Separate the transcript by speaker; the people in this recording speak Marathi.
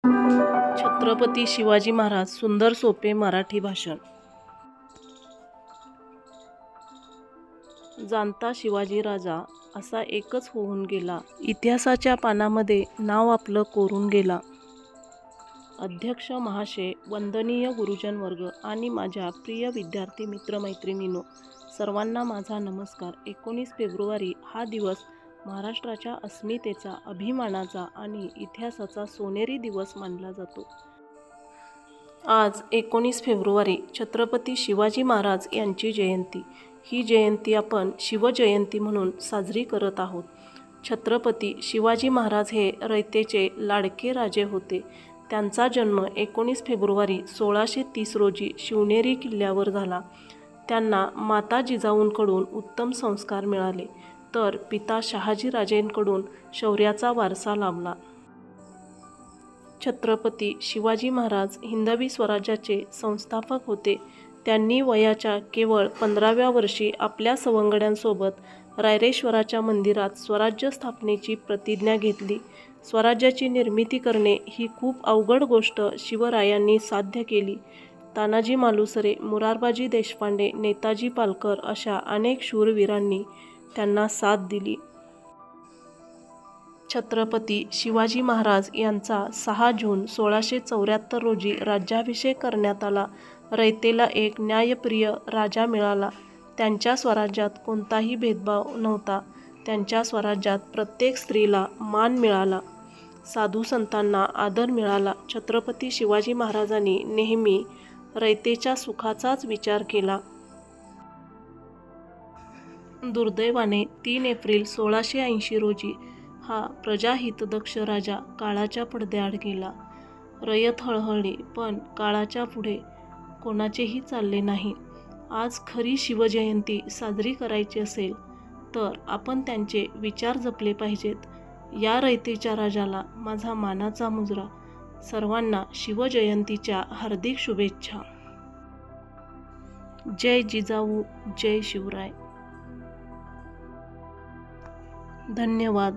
Speaker 1: छत्रपती शिवाजी महाराज सुंदर सोपे मराठी भाषण। जाणता शिवाजी राजा असा एकच होऊन गेला, इतिहासाच्या पानामध्ये नाव आपलं कोरून गेला। अध्यक्ष महाशय, वंदनीय गुरुजन वर्ग आणि माझ्या प्रिय विद्यार्थी मित्रमैत्रिणींनो, सर्वांना माझा नमस्कार। 19 फेब्रुवारी हा दिवस महाराष्ट्राच्या अस्मितेचा, अभिमानाचा आणि इतिहासाचा सोनेरी दिवस मानला जातो। आज 19 फेब्रुवारी छत्रपती शिवाजी महाराज यांची जयंती। ही जयंती आपण शिवजयंती म्हणून साजरी करत आहोत। छत्रपती शिवाजी महाराज हे रयतेचे लाडके राजे होते। त्यांचा जन्म 19 फेब्रुवारी 1630 रोजी शिवनेरी किल्ल्यावर झाला। त्यांना माता जिजाऊंकडून उत्तम संस्कार मिळाले, तर पिता शहाजीराजेंकडून शौर्याचा वारसा लाभला। छत्रपती शिवाजी महाराज हिंदवी स्वराज्याचे संस्थापक होते। त्यांनी वयाच्या केवळ 15व्या वर्षी आपल्या सवंगड्यांसोबत रायरेश्वराच्या मंदिरात स्वराज्य स्थापनेची प्रतिज्ञा घेतली। स्वराज्याची निर्मिती करणे ही खूप अवघड गोष्ट शिवरायांनी साध्य केली। तानाजी मालुसरे, मोरारबाजी देशपांडे, नेताजी पालकर अशा अनेक शूरवीरांनी त्यांना साथ दिली। छत्रपती शिवाजी महाराज यांचा 6 जून 1674 रोजी राज्याभिषेक करण्यात आला। रयतेला एक न्यायप्रिय राजा मिळाला। त्यांच्या स्वराज्यात कोणताही भेदभाव नव्हता। त्यांच्या स्वराज्यात प्रत्येक स्त्रीला मान मिळाला, साधू संतांना आदर मिळाला। छत्रपती शिवाजी महाराजांनी नेहमी रयतेच्या सुखाचाच विचार केला। दुर्दैवाने 3 एप्रिल 1680 रोजी हा प्रजाहितदक्ष राजा काळाच्या पडद्याआड गेला। रयत हळहळली, पण काळाच्या पुढे कोणाचेही चालले नाही। आज खरी शिवजयंती साजरी करायची असेल तर आपण त्यांचे विचार जपले पाहिजेत। या रयतेच्या राजाला माझा मानाचा मुजरा। सर्वांना शिवजयंतीच्या हार्दिक शुभेच्छा। जय जिजाऊ, जय शिवराय। धन्यवाद।